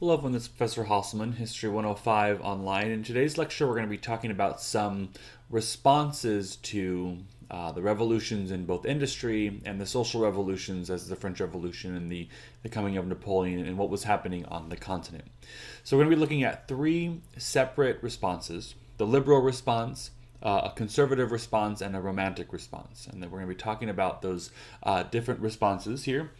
Hello everyone, this is Professor Hasselman, History 105 online. In today's lecture, we're going to be talking about some responses to the revolutions in both industry and the social revolutions, as the French Revolution and the coming of Napoleon and what was happening on the continent. So we're going to be looking at three separate responses: the liberal response, a conservative response, and a romantic response. And then we're going to be talking about those different responses here.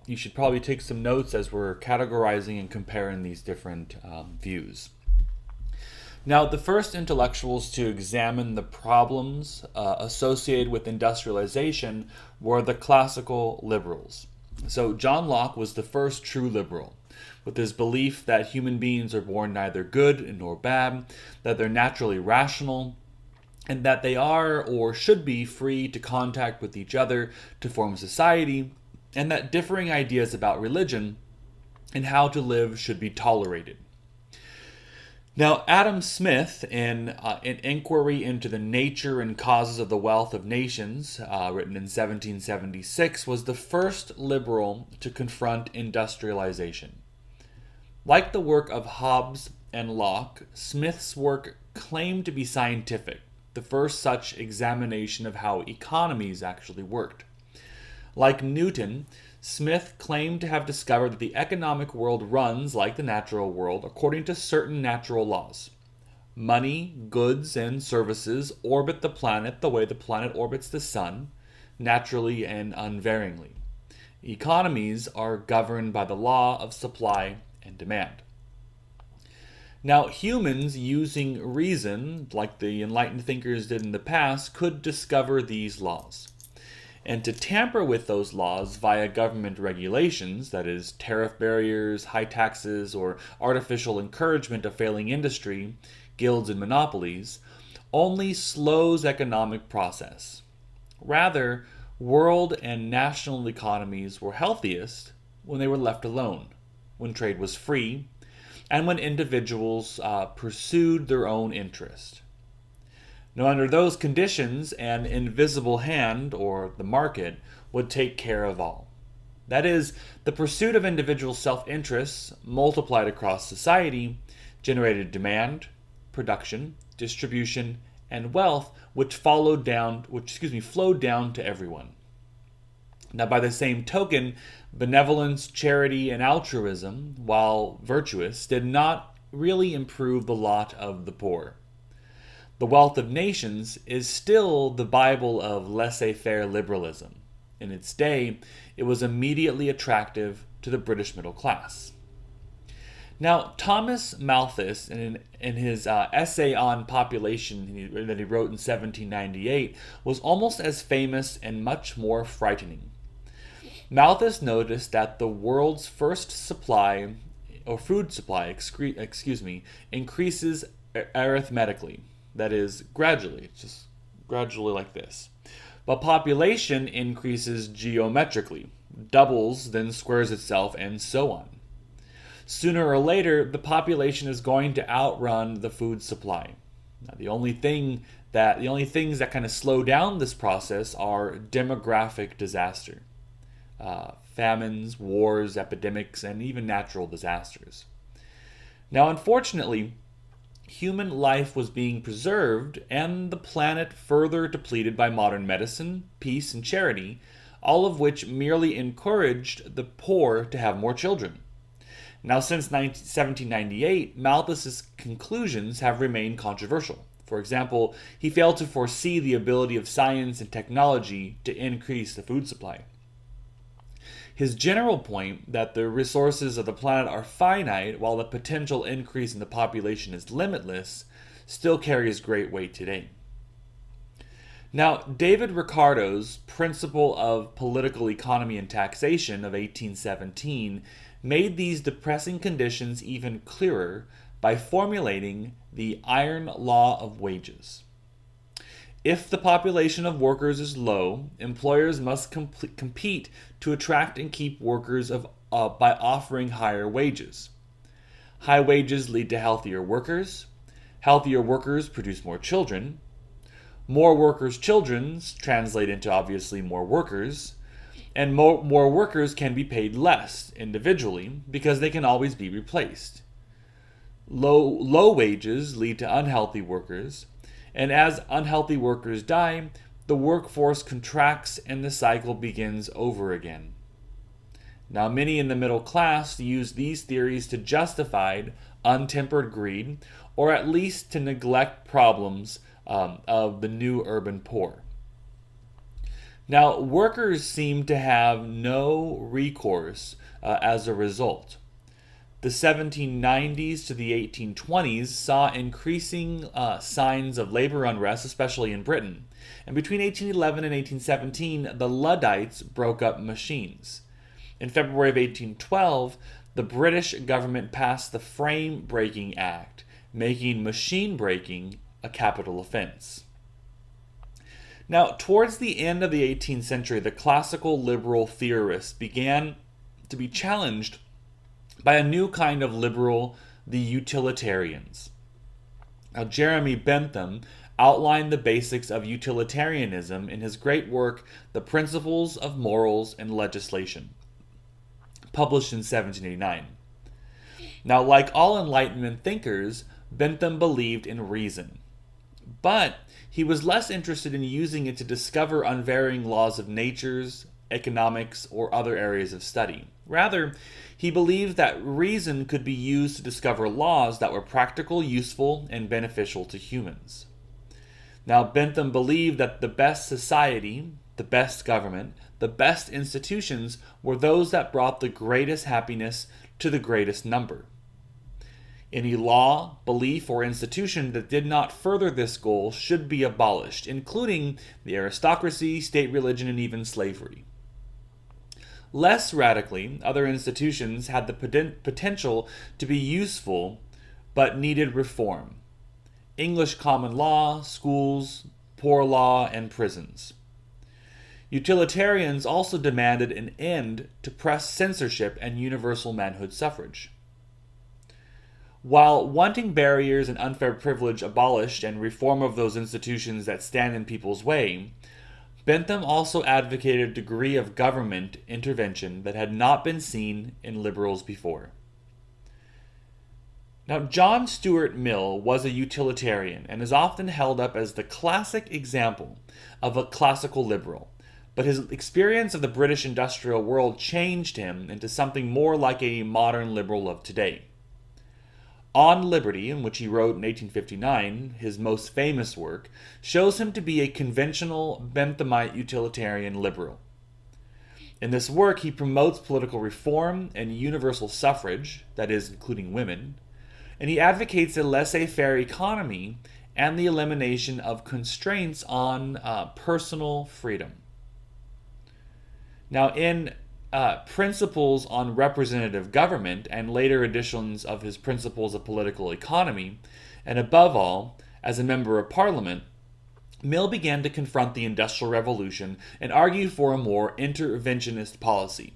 You should probably take some notes as we're categorizing and comparing these different views. Now, the first intellectuals to examine the problems associated with industrialization were the classical liberals. So John Locke was the first true liberal, with his belief that human beings are born neither good nor bad, that they're naturally rational, and that they are or should be free to contact with each other to form society, and that differing ideas about religion and how to live should be tolerated. Now, Adam Smith, in an inquiry into the nature and causes of the wealth of nations, written in 1776, was the first liberal to confront industrialization. Like the work of Hobbes and Locke, Smith's work claimed to be scientific, the first such examination of how economies actually worked. Like Newton, Smith claimed to have discovered that the economic world runs, like the natural world, according to certain natural laws. Money, goods, and services orbit the planet the way the planet orbits the sun, naturally and unvaryingly. Economies are governed by the law of supply and demand. Now, humans using reason, like the enlightened thinkers did in the past, could discover these laws. And to tamper with those laws via government regulations, that is, tariff barriers, high taxes, or artificial encouragement of failing industry, guilds, and monopolies, only slows economic process. Rather, world and national economies were healthiest when they were left alone, when trade was free, and when individuals pursued their own interest. Now, under those conditions, an invisible hand, or the market, would take care of all. That is, the pursuit of individual self-interests multiplied across society generated demand, production, distribution, and wealth, which flowed down to everyone. Now, by the same token, benevolence, charity, and altruism, while virtuous, did not really improve the lot of the poor. The Wealth of Nations is still the Bible of laissez-faire liberalism. In its day, it was immediately attractive to the British middle class. Now, Thomas Malthus, in his essay on population that he wrote in 1798, was almost as famous and much more frightening. Malthus noticed that the world's food supply increases arithmetically. That is, gradually. It's just gradually like this. But population increases geometrically, doubles, then squares itself, and so on. Sooner or later, the population is going to outrun the food supply. Now, the only things that kind of slow down this process are demographic disaster, famines, wars, epidemics, and even natural disasters. Now, unfortunately, human life was being preserved and the planet further depleted by modern medicine, peace, and charity, all of which merely encouraged the poor to have more children. Now, since 1798, Malthus's conclusions have remained controversial. For example, he failed to foresee the ability of science and technology to increase the food supply. His general point that the resources of the planet are finite while the potential increase in the population is limitless still carries great weight today. Now, David Ricardo's Principle of Political Economy and Taxation of 1817 made these depressing conditions even clearer by formulating the iron law of wages. If the population of workers is low, employers must compete to attract and keep workers by offering higher wages. High wages lead to healthier workers. Healthier workers produce more children. More workers' children translate into obviously more workers. and more workers can be paid less individually because they can always be replaced. Low wages lead to unhealthy workers, and as unhealthy workers die, the workforce contracts and the cycle begins over again. Now, many in the middle class use these theories to justify untempered greed, or at least to neglect problems of the new urban poor. Now, workers seem to have no recourse as a result. The 1790s to the 1820s saw increasing signs of labor unrest, especially in Britain. And between 1811 and 1817, the Luddites broke up machines. In February of 1812, the British government passed the Frame Breaking Act, making machine breaking a capital offense. Now, towards the end of the 18th century, the classical liberal theorists began to be challenged by a new kind of liberal, the utilitarians. Now, Jeremy Bentham outlined the basics of utilitarianism in his great work, The Principles of Morals and Legislation, published in 1789. Now, like all Enlightenment thinkers, Bentham believed in reason, but he was less interested in using it to discover unvarying laws of natures, economics, or other areas of study. Rather, he believed that reason could be used to discover laws that were practical, useful, and beneficial to humans. Now, Bentham believed that the best society, the best government, the best institutions were those that brought the greatest happiness to the greatest number. Any law, belief, or institution that did not further this goal should be abolished, including the aristocracy, state religion, and even slavery. Less radically, other institutions had the potential to be useful but needed reform. English common law, schools, poor law, and prisons. Utilitarians also demanded an end to press censorship and universal manhood suffrage. While wanting barriers and unfair privilege abolished and reform of those institutions that stand in people's way, Bentham also advocated a degree of government intervention that had not been seen in liberals before. Now, John Stuart Mill was a utilitarian and is often held up as the classic example of a classical liberal, but his experience of the British industrial world changed him into something more like a modern liberal of today. On Liberty, in which he wrote in 1859, his most famous work, shows him to be a conventional Benthamite utilitarian liberal. In this work, he promotes political reform and universal suffrage, that is, including women, and he advocates a laissez-faire economy and the elimination of constraints on personal freedom. Now, in Principles on Representative Government and later editions of his Principles of Political Economy, and above all, as a member of Parliament, Mill began to confront the Industrial Revolution and argue for a more interventionist policy.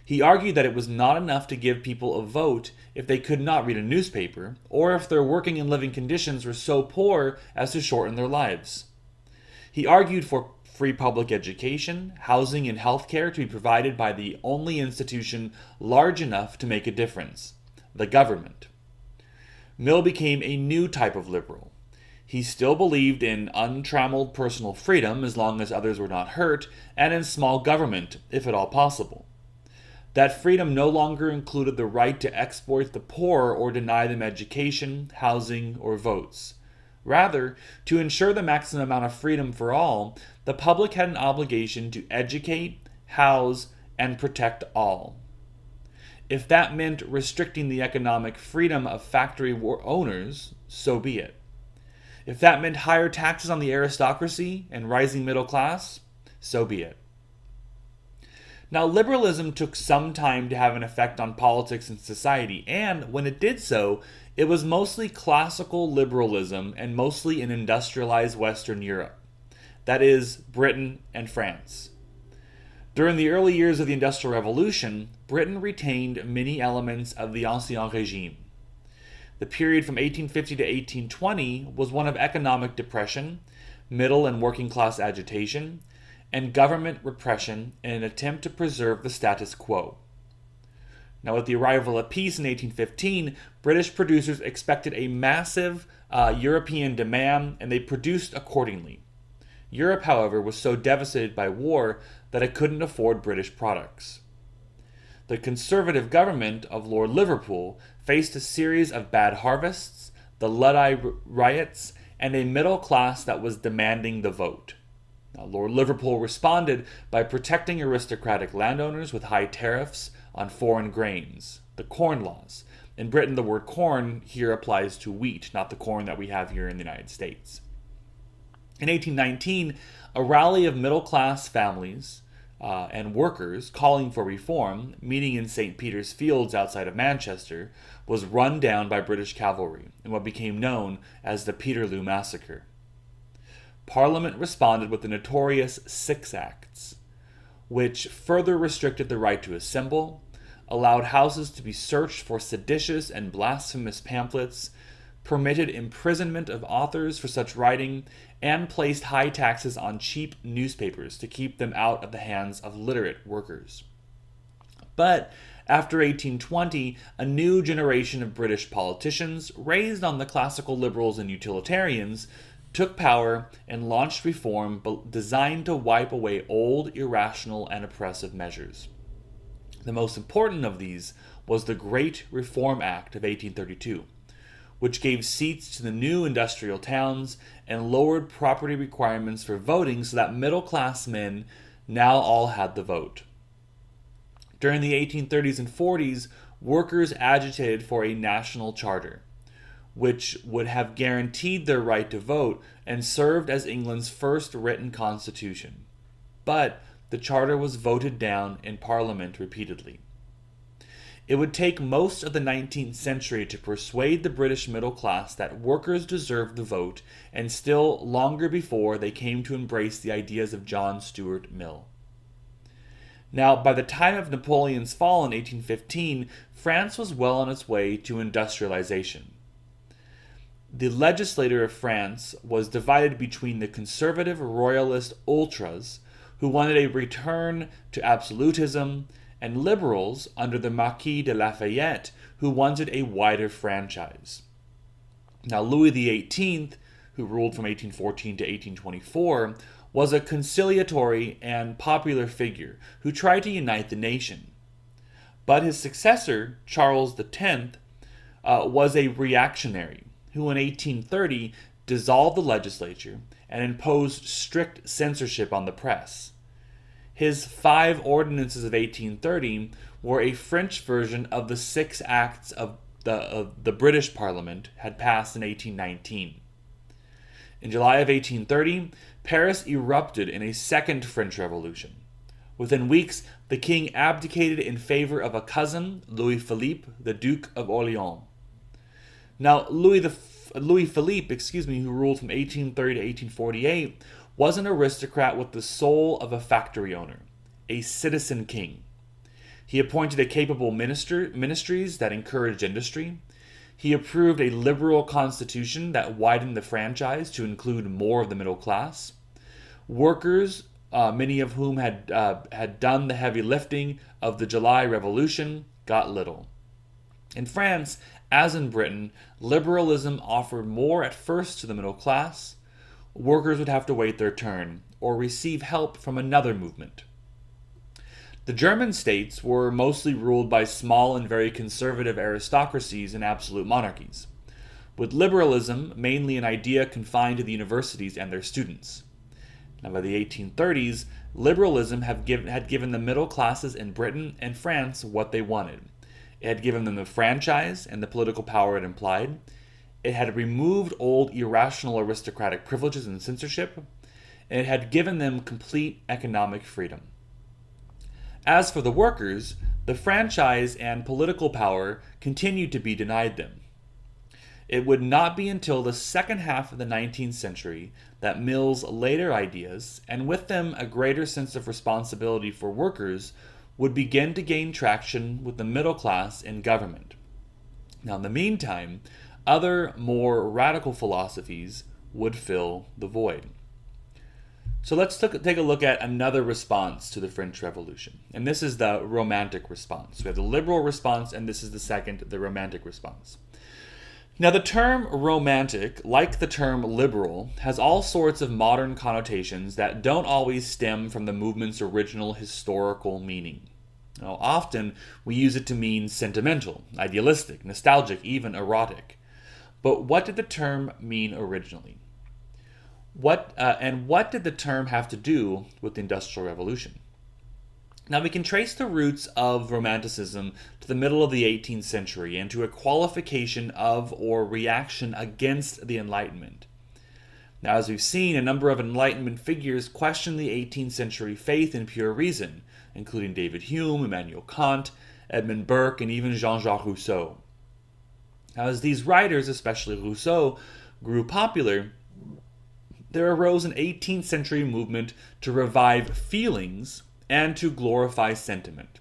He argued that it was not enough to give people a vote if they could not read a newspaper, or if their working and living conditions were so poor as to shorten their lives. He argued for free public education, housing, and health care to be provided by the only institution large enough to make a difference, the government. Mill became a new type of liberal. He still believed in untrammeled personal freedom as long as others were not hurt, and in small government, if at all possible. That freedom no longer included the right to exploit the poor or deny them education, housing, or votes. Rather, to ensure the maximum amount of freedom for all, the public had an obligation to educate, house, and protect all. If that meant restricting the economic freedom of factory owners, so be it. If that meant higher taxes on the aristocracy and rising middle class, so be it. Now, liberalism took some time to have an effect on politics and society, and when it did so, it was mostly classical liberalism and mostly in industrialized Western Europe. That is, Britain and France. During the early years of the Industrial Revolution, Britain retained many elements of the Ancien Régime. The period from 1850 to 1820 was one of economic depression, middle and working class agitation, and government repression in an attempt to preserve the status quo. Now, with the arrival of peace in 1815, British producers expected a massive European demand, and they produced accordingly. Europe, however, was so devastated by war that it couldn't afford British products. The conservative government of Lord Liverpool faced a series of bad harvests, the Luddite riots, and a middle class that was demanding the vote. Now, Lord Liverpool responded by protecting aristocratic landowners with high tariffs on foreign grains, the Corn Laws. In Britain, the word corn here applies to wheat, not the corn that we have here in the United States. In 1819, a rally of middle-class families and workers calling for reform, meeting in St. Peter's Fields outside of Manchester, was run down by British cavalry in what became known as the Peterloo Massacre. Parliament responded with the notorious Six Acts, which further restricted the right to assemble, allowed houses to be searched for seditious and blasphemous pamphlets, permitted imprisonment of authors for such writing, and placed high taxes on cheap newspapers to keep them out of the hands of literate workers. But after 1820, a new generation of British politicians, raised on the classical liberals and utilitarians, took power and launched reform designed to wipe away old, irrational, and oppressive measures. The most important of these was the Great Reform Act of 1832, which gave seats to the new industrial towns and lowered property requirements for voting so that middle-class men now all had the vote. During the 1830s and 40s, workers agitated for a national charter, which would have guaranteed their right to vote and served as England's first written constitution. But the charter was voted down in Parliament repeatedly. It would take most of the 19th century to persuade the British middle class that workers deserved the vote, and still longer before they came to embrace the ideas of John Stuart Mill. Now, by the time of Napoleon's fall in 1815, France was well on its way to industrialization. The legislature of France was divided between the conservative royalist ultras, who wanted a return to absolutism, and liberals under the Marquis de Lafayette, who wanted a wider franchise. Now, Louis XVIII, who ruled from 1814 to 1824, was a conciliatory and popular figure who tried to unite the nation. But his successor, Charles X, was a reactionary who in 1830 dissolved the legislature and imposed strict censorship on the press. His 5 ordinances of 1830 were a French version of the 6 acts of the British Parliament had passed in 1819. In July of 1830, Paris erupted in a second French Revolution. Within weeks, the king abdicated in favor of a cousin, Louis Philippe, the Duke of Orleans. Now, Louis Philippe, who ruled from 1830 to 1848, was an aristocrat with the soul of a factory owner, a citizen king. He appointed a capable ministries that encouraged industry. He approved a liberal constitution that widened the franchise to include more of the middle class. Workers, many of whom had done the heavy lifting of the July Revolution, got little. In France, as in Britain, liberalism offered more at first to the middle class. Workers would have to wait their turn or receive help from another movement. The German states were mostly ruled by small and very conservative aristocracies and absolute monarchies, with liberalism mainly an idea confined to the universities and their students. Now, by the 1830s, liberalism had given the middle classes in Britain and France what they wanted. It had given them the franchise and the political power it implied. It had removed old irrational aristocratic privileges and censorship, and it had given them complete economic freedom. As for the workers, the franchise and political power continued to be denied them. It would not be until the second half of the 19th century that Mill's later ideas, and with them a greater sense of responsibility for workers, would begin to gain traction with the middle class in government. Now, in the meantime, other more radical philosophies would fill the void. So let's take a look at another response to the French Revolution. And this is the Romantic response. We have the liberal response, and this is the second, the Romantic response. Now, the term romantic, like the term liberal, has all sorts of modern connotations that don't always stem from the movement's original historical meaning. Now, often we use it to mean sentimental, idealistic, nostalgic, even erotic. But what did the term mean originally? What did the term have to do with the Industrial Revolution? Now, we can trace the roots of Romanticism to the middle of the 18th century and to a qualification of or reaction against the Enlightenment. Now, as we've seen, a number of Enlightenment figures questioned the 18th century faith in pure reason, including David Hume, Immanuel Kant, Edmund Burke, and even Jean-Jacques Rousseau. Now, as these writers, especially Rousseau, grew popular, there arose an 18th century movement to revive feelings and to glorify sentiment.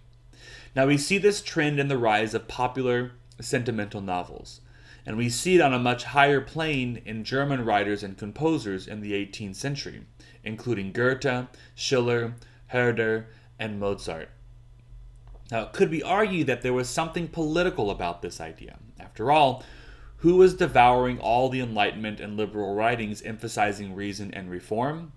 Now, we see this trend in the rise of popular sentimental novels, and we see it on a much higher plane in German writers and composers in the 18th century, including Goethe, Schiller, Herder, and Mozart. Now, it could be argued that there was something political about this idea. After all, who was devouring all the Enlightenment and liberal writings emphasizing reason and reform?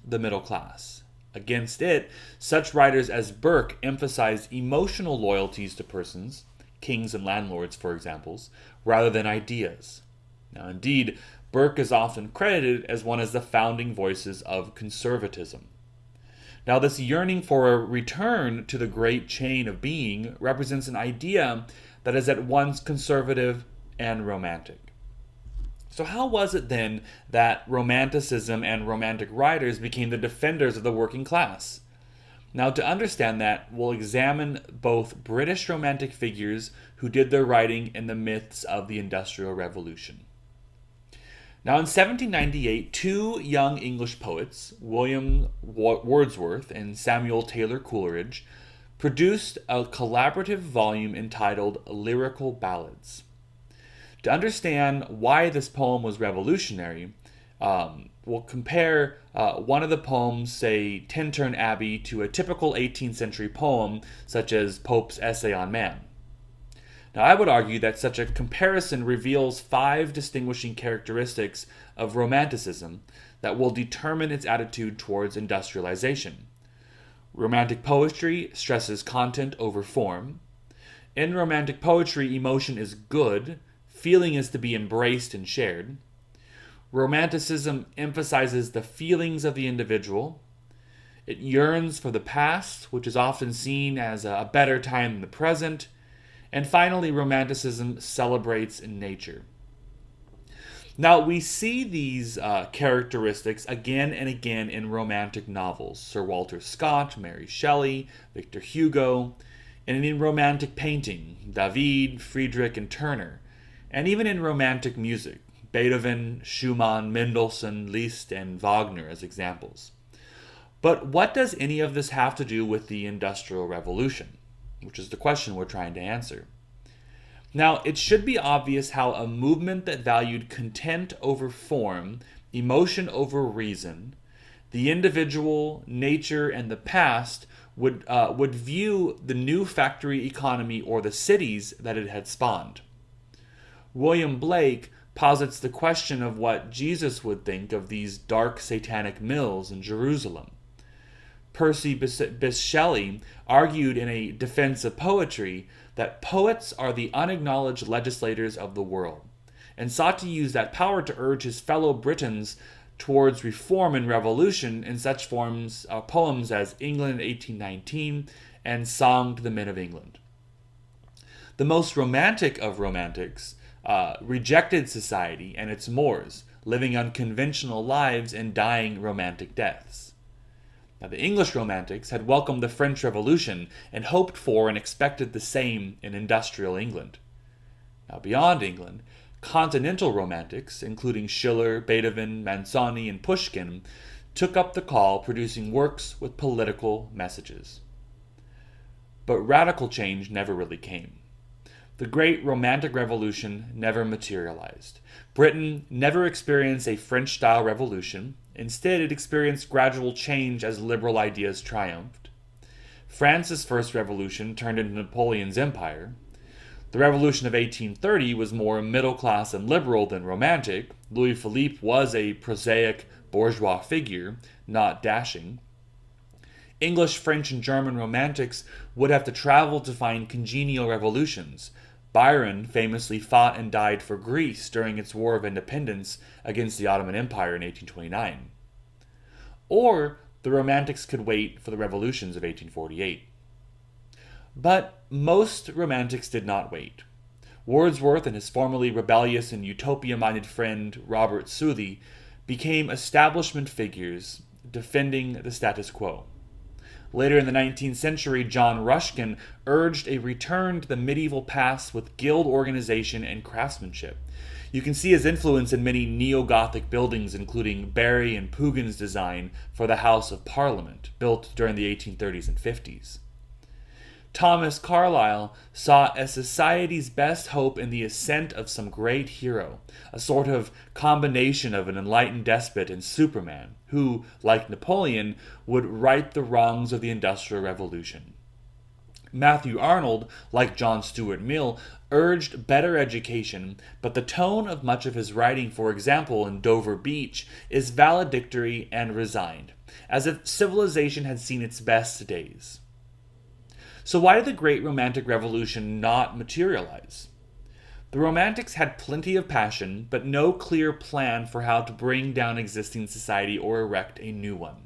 The middle class. Against it, such writers as Burke emphasized emotional loyalties to persons, kings and landlords, for example, rather than ideas. Now, indeed, Burke is often credited as one of the founding voices of conservatism. Now, this yearning for a return to the great chain of being represents an idea that is at once conservative and romantic. So how was it then that Romanticism and Romantic writers became the defenders of the working class? Now, to understand that, we'll examine both British Romantic figures who did their writing in the midst of the Industrial Revolution. Now, in 1798, two young English poets, William Wordsworth and Samuel Taylor Coleridge, produced a collaborative volume entitled Lyrical Ballads. To understand why this poem was revolutionary, we'll compare one of the poems, say Tintern Abbey, to a typical 18th century poem such as Pope's Essay on Man. Now, I would argue that such a comparison reveals 5 distinguishing characteristics of Romanticism that will determine its attitude towards industrialization. Romantic poetry stresses content over form. In Romantic poetry, emotion is good. Feeling is to be embraced and shared. Romanticism emphasizes the feelings of the individual. It yearns for the past, which is often seen as a better time than the present. And finally, Romanticism celebrates nature. Now, we see these characteristics again and again in Romantic novels. Sir Walter Scott, Mary Shelley, Victor Hugo, and in Romantic painting, David, Friedrich, and Turner. And even in Romantic music, Beethoven, Schumann, Mendelssohn, Liszt, and Wagner as examples. But what does any of this have to do with the Industrial Revolution? Which is the question we're trying to answer. Now, it should be obvious how a movement that valued content over form, emotion over reason, the individual, nature, and the past would view the new factory economy or the cities that it had spawned. William Blake posits the question of what Jesus would think of these dark satanic mills in Jerusalem. Percy Bysshe Shelley argued in a defense of poetry that poets are the unacknowledged legislators of the world, and sought to use that power to urge his fellow Britons towards reform and revolution in such poems as England in 1819 and Song to the Men of England. The most romantic of romantics rejected society and its mores, living unconventional lives and dying romantic deaths. Now, the English Romantics had welcomed the French Revolution and hoped for and expected the same in industrial England. Now, beyond England, continental Romantics, including Schiller, Beethoven, Manzoni, and Pushkin, took up the call, producing works with political messages. But radical change never really came. The Great Romantic Revolution never materialized. Britain never experienced a French-style revolution, Instead, it experienced gradual change as liberal ideas triumphed. France's first revolution turned into Napoleon's empire. The Revolution of 1830 was more middle-class and liberal than romantic. Louis Philippe was a prosaic bourgeois figure, not dashing. English, French, and German romantics would have to travel to find congenial revolutions. Byron famously fought and died for Greece during its War of Independence against the Ottoman Empire in 1829. Or the Romantics could wait for the revolutions of 1848. But most Romantics did not wait. Wordsworth and his formerly rebellious and utopia-minded friend Robert Southey became establishment figures defending the status quo. Later in the 19th century, John Ruskin urged a return to the medieval past with guild organization and craftsmanship. You can see his influence in many neo-Gothic buildings, including Barry and Pugin's design for the House of Parliament, built during the 1830s and 50s. Thomas Carlyle saw a society's best hope in the ascent of some great hero, a sort of combination of an enlightened despot and Superman, who, like Napoleon, would right the wrongs of the Industrial Revolution. Matthew Arnold, like John Stuart Mill, urged better education, but the tone of much of his writing, for example in Dover Beach, is valedictory and resigned, as if civilization had seen its best days. So why did the Great Romantic Revolution not materialize? The Romantics had plenty of passion, but no clear plan for how to bring down existing society or erect a new one.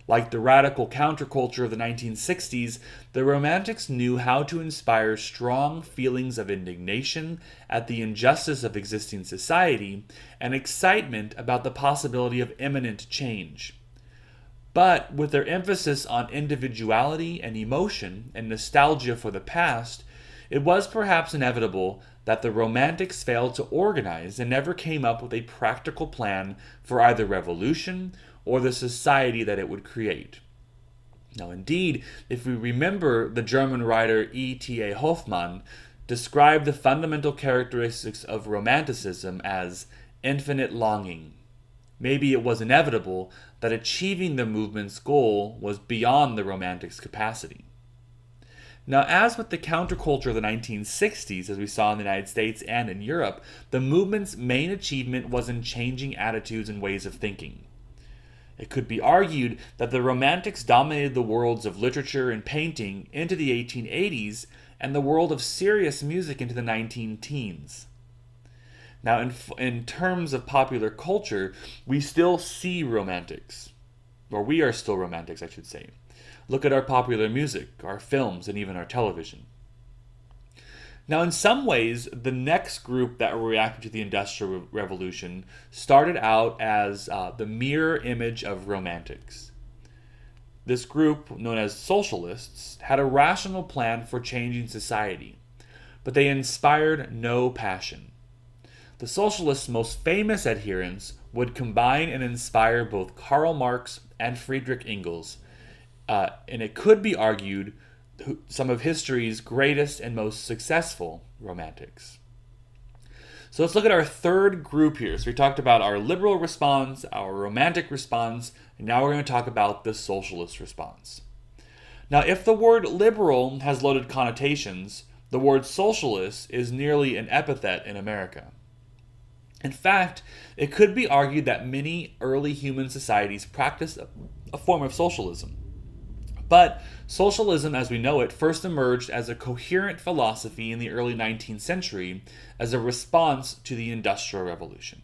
Like the radical counterculture of the 1960s, the Romantics knew how to inspire strong feelings of indignation at the injustice of existing society and excitement about the possibility of imminent change. But with their emphasis on individuality and emotion and nostalgia for the past, it was perhaps inevitable that the Romantics failed to organize and never came up with a practical plan for either revolution or the society that it would create. Now, indeed, if we remember, the German writer E.T.A. Hoffmann described the fundamental characteristics of Romanticism as infinite longing. Maybe it was inevitable that achieving the movement's goal was beyond the Romantics' capacity. Now, as with the counterculture of the 1960s, as we saw in the United States and in Europe, the movement's main achievement was in changing attitudes and ways of thinking. It could be argued that the Romantics dominated the worlds of literature and painting into the 1880s and the world of serious music into the 19-teens. Now, in terms of popular culture, we still see Romantics. Or we are still Romantics, I should say. Look at our popular music, our films, and even our television. Now, in some ways, the next group that reacted to the Industrial Revolution started out as the mirror image of Romantics. This group, known as Socialists, had a rational plan for changing society, but they inspired no passion. The Socialists' most famous adherents would combine and inspire both Karl Marx and Friedrich Engels, and it could be argued some of history's greatest and most successful Romantics. So let's look at our third group here. So we talked about our liberal response, our Romantic response, and now we're going to talk about the Socialist response. Now, if the word liberal has loaded connotations, the word socialist is nearly an epithet in America. In fact, it could be argued that many early human societies practiced a form of socialism. But socialism, as we know it, first emerged as a coherent philosophy in the early 19th century as a response to the Industrial Revolution.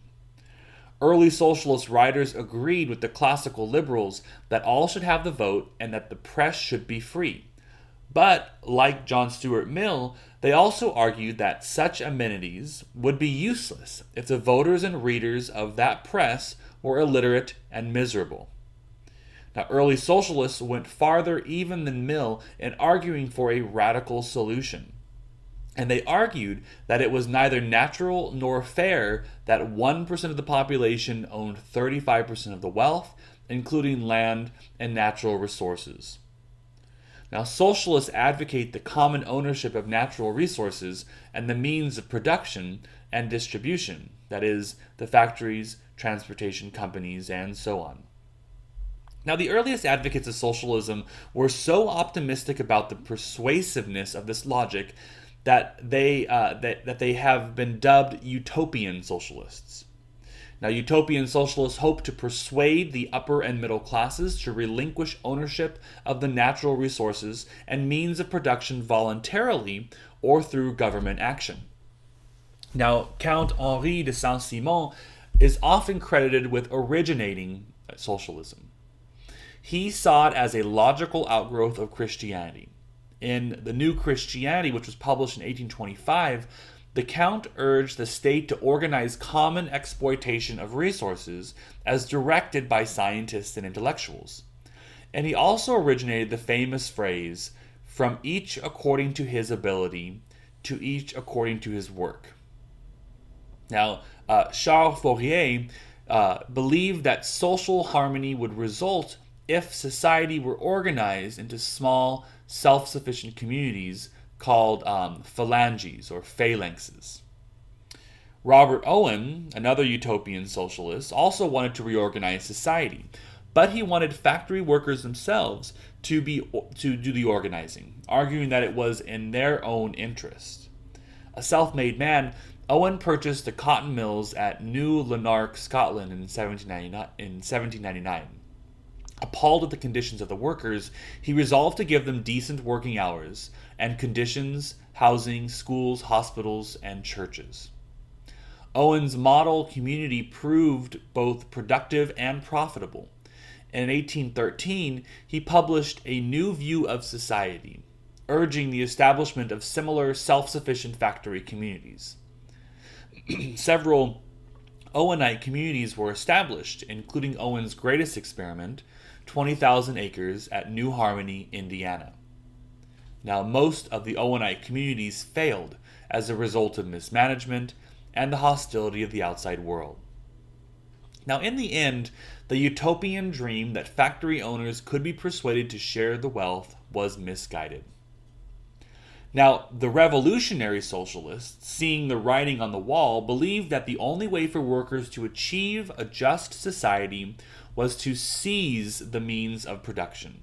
Early socialist writers agreed with the classical liberals that all should have the vote and that the press should be free. But, like John Stuart Mill, they also argued that such amenities would be useless if the voters and readers of that press were illiterate and miserable. Now, early socialists went farther even than Mill in arguing for a radical solution. And they argued that it was neither natural nor fair that 1% of the population owned 35% of the wealth, including land and natural resources. Now, socialists advocate the common ownership of natural resources and the means of production and distribution, that is, the factories, transportation companies, and so on. Now, the earliest advocates of socialism were so optimistic about the persuasiveness of this logic that they have been dubbed utopian socialists. Now, utopian socialists hope to persuade the upper and middle classes to relinquish ownership of the natural resources and means of production voluntarily or through government action. Now, Count Henri de Saint-Simon is often credited with originating socialism. He saw it as a logical outgrowth of Christianity. In The New Christianity, which was published in 1825, the Count urged the state to organize common exploitation of resources as directed by scientists and intellectuals. And he also originated the famous phrase, "from each according to his ability, to each according to his work." Now, Charles Fourier believed that social harmony would result if society were organized into small, self-sufficient communities called phalanges or phalanxes. Robert Owen, another utopian socialist, also wanted to reorganize society, but he wanted factory workers themselves to do the organizing, arguing that it was in their own interest. A self-made man, Owen purchased the cotton mills at New Lanark, Scotland in 1799. Appalled at the conditions of the workers, he resolved to give them decent working hours and conditions, housing, schools, hospitals, and churches. Owen's model community proved both productive and profitable. In 1813, he published A New View of Society, urging the establishment of similar self-sufficient factory communities. Several Owenite communities were established, including Owen's greatest experiment, 20,000 acres at New Harmony, Indiana. Now, most of the Owenite communities failed as a result of mismanagement and the hostility of the outside world. Now, in the end, the utopian dream that factory owners could be persuaded to share the wealth was misguided. Now, the revolutionary socialists, seeing the writing on the wall, believed that the only way for workers to achieve a just society was to seize the means of production.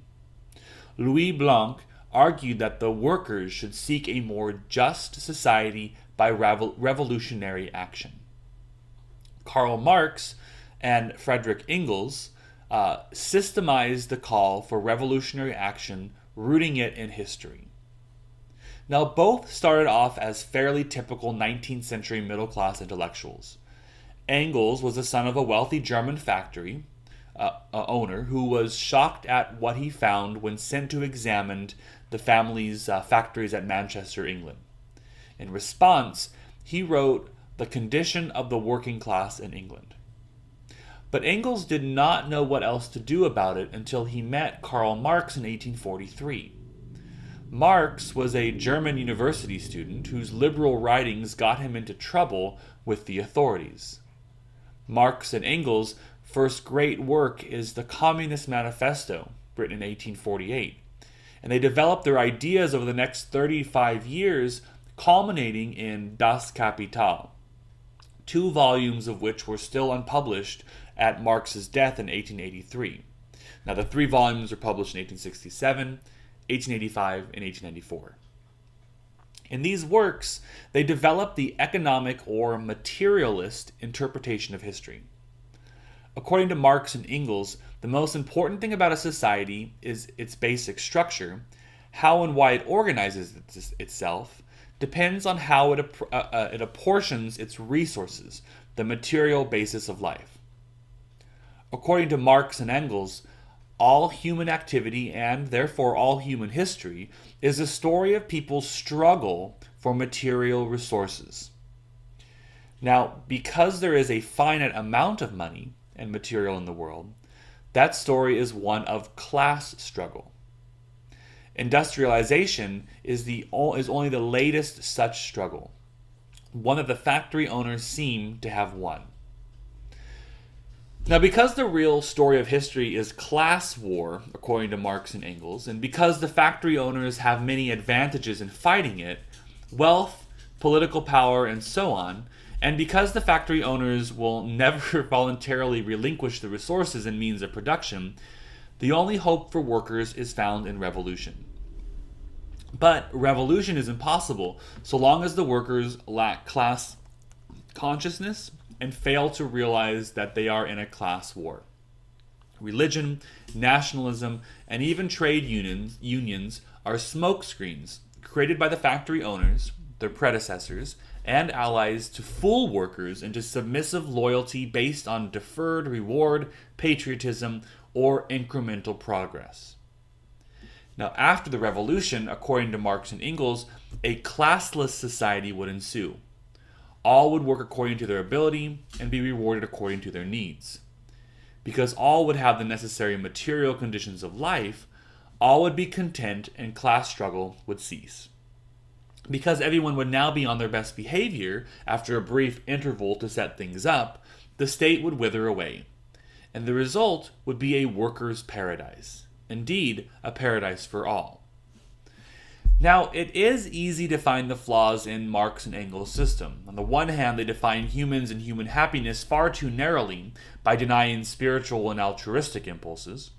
Louis Blanc argued that the workers should seek a more just society by revolutionary action. Karl Marx and Friedrich Engels systemized the call for revolutionary action, rooting it in history. Now, both started off as fairly typical 19th century middle-class intellectuals. Engels was the son of a wealthy German factory owner who was shocked at what he found when sent to examine the family's factories at Manchester, England. In response, he wrote The Condition of the Working Class in England. But Engels did not know what else to do about it until he met Karl Marx in 1843. Marx was a German university student whose liberal writings got him into trouble with the authorities. Marx and Engels' first great work is the Communist Manifesto, written in 1848, and they developed their ideas over the next 35 years, culminating in Das Kapital, 2 volumes of which were still unpublished at Marx's death in 1883. Now, the 3 volumes were published in 1867, 1885, and 1894. In these works, they developed the economic or materialist interpretation of history. According to Marx and Engels, the most important thing about a society is its basic structure. How and why it organizes itself depends on how it apportions its resources, the material basis of life. According to Marx and Engels, all human activity, and therefore all human history, is a story of people's struggle for material resources. Now, because there is a finite amount of money and material in the world, that story is one of class struggle. Industrialization is only the latest such struggle, one that the factory owners seem to have won. Now, because the real story of history is class war, according to Marx and Engels, and because the factory owners have many advantages in fighting it, wealth, political power, and so on, And because the factory owners will never voluntarily relinquish the resources and means of production, the only hope for workers is found in revolution. But revolution is impossible so long as the workers lack class consciousness and fail to realize that they are in a class war. Religion, nationalism, and even trade unions are smokescreens created by the factory owners, their predecessors, and allies to fool workers into submissive loyalty based on deferred reward, patriotism, or incremental progress. Now, after the revolution, according to Marx and Engels, a classless society would ensue. All would work according to their ability and be rewarded according to their needs. Because all would have the necessary material conditions of life, all would be content and class struggle would cease. Because everyone would now be on their best behavior after a brief interval to set things up, the state would wither away, and the result would be a workers' paradise. Indeed, a paradise for all. Now, it is easy to find the flaws in Marx and Engels' system. On the one hand, they define humans and human happiness far too narrowly by denying spiritual and altruistic impulses.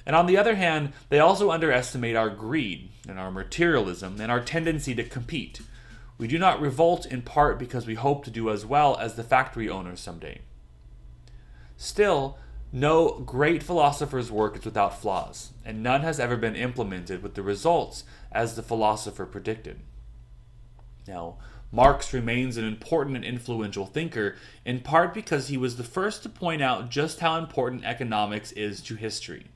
And on the other hand, they also underestimate our greed and our materialism and our tendency to compete. We do not revolt in part because we hope to do as well as the factory owners someday. Still, no great philosopher's work is without flaws, and none has ever been implemented with the results as the philosopher predicted. Now, Marx remains an important and influential thinker, in part because he was the first to point out just how important economics is to history.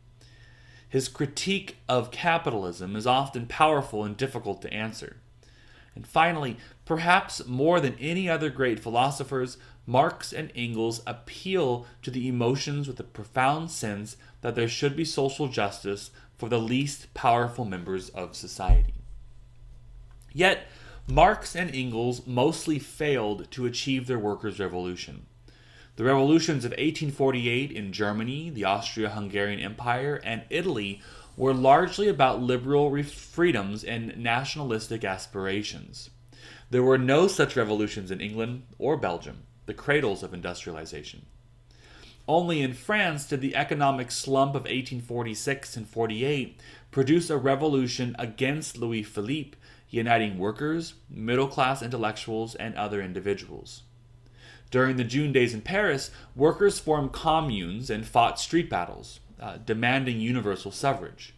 His critique of capitalism is often powerful and difficult to answer. And finally, perhaps more than any other great philosophers, Marx and Engels appeal to the emotions with a profound sense that there should be social justice for the least powerful members of society. Yet, Marx and Engels mostly failed to achieve their workers' revolution. The revolutions of 1848 in Germany, the Austro-Hungarian Empire, and Italy were largely about liberal freedoms and nationalistic aspirations. There were no such revolutions in England or Belgium, the cradles of industrialization. Only in France did the economic slump of 1846 and 48 produce a revolution against Louis Philippe, uniting workers, middle-class intellectuals, and other individuals. During the June days in Paris, workers formed communes and fought street battles, demanding universal suffrage.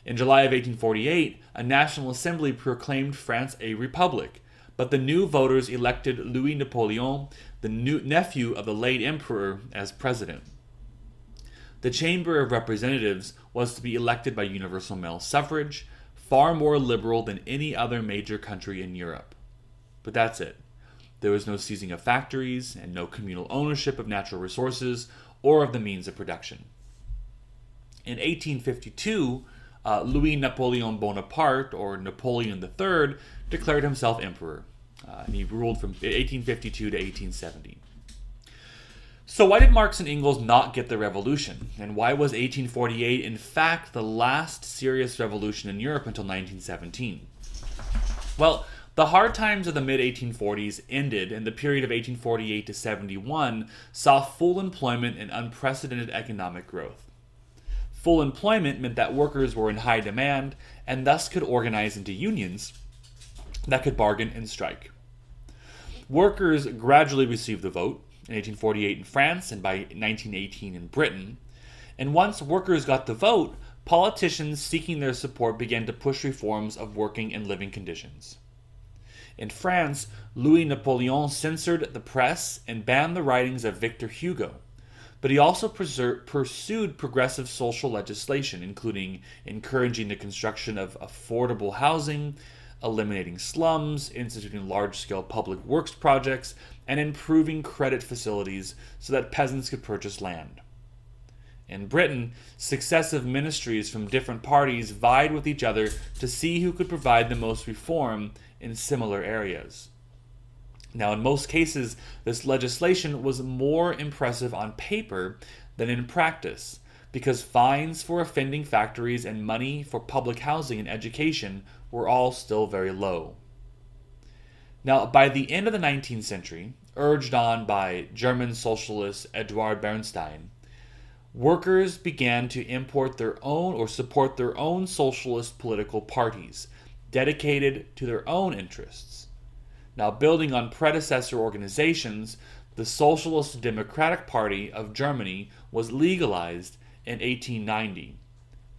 In July of 1848, a National Assembly proclaimed France a republic, but the new voters elected Louis Napoleon, the nephew of the late emperor, as president. The Chamber of Representatives was to be elected by universal male suffrage, far more liberal than any other major country in Europe. But that's it. There was no seizing of factories and no communal ownership of natural resources or of the means of production. In 1852, Louis Napoleon Bonaparte, or Napoleon III, declared himself emperor. And he ruled from 1852 to 1870. So why did Marx and Engels not get the revolution? And why was 1848 in fact the last serious revolution in Europe until 1917? Well, the hard times of the mid-1840s ended, and the period of 1848 to 71 saw full employment and unprecedented economic growth. Full employment meant that workers were in high demand and thus could organize into unions that could bargain and strike. Workers gradually received the vote in 1848 in France and by 1918 in Britain. And once workers got the vote, politicians seeking their support began to push reforms of working and living conditions. In France, Louis Napoleon censored the press and banned the writings of Victor Hugo. But he also pursued progressive social legislation, including encouraging the construction of affordable housing, eliminating slums, instituting large-scale public works projects, and improving credit facilities so that peasants could purchase land. In Britain, successive ministries from different parties vied with each other to see who could provide the most reform in similar areas. Now, in most cases, this legislation was more impressive on paper than in practice, because fines for offending factories and money for public housing and education were all still very low. Now, by the end of the 19th century, urged on by German socialist Eduard Bernstein, workers began to import their own or support their own socialist political parties, dedicated to their own interests. Now, building on predecessor organizations, the Socialist Democratic Party of Germany was legalized in 1890.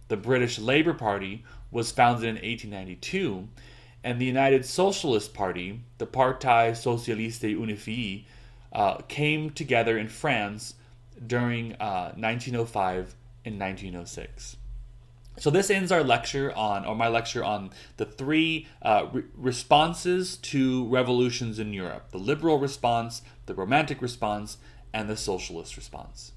The British Labour Party was founded in 1892, and the United Socialist Party, the Parti Socialiste Unifié, came together in France during 1905 and 1906. So this ends our lecture on, or my lecture on, the three responses to revolutions in Europe: the liberal response, the romantic response, and the socialist response.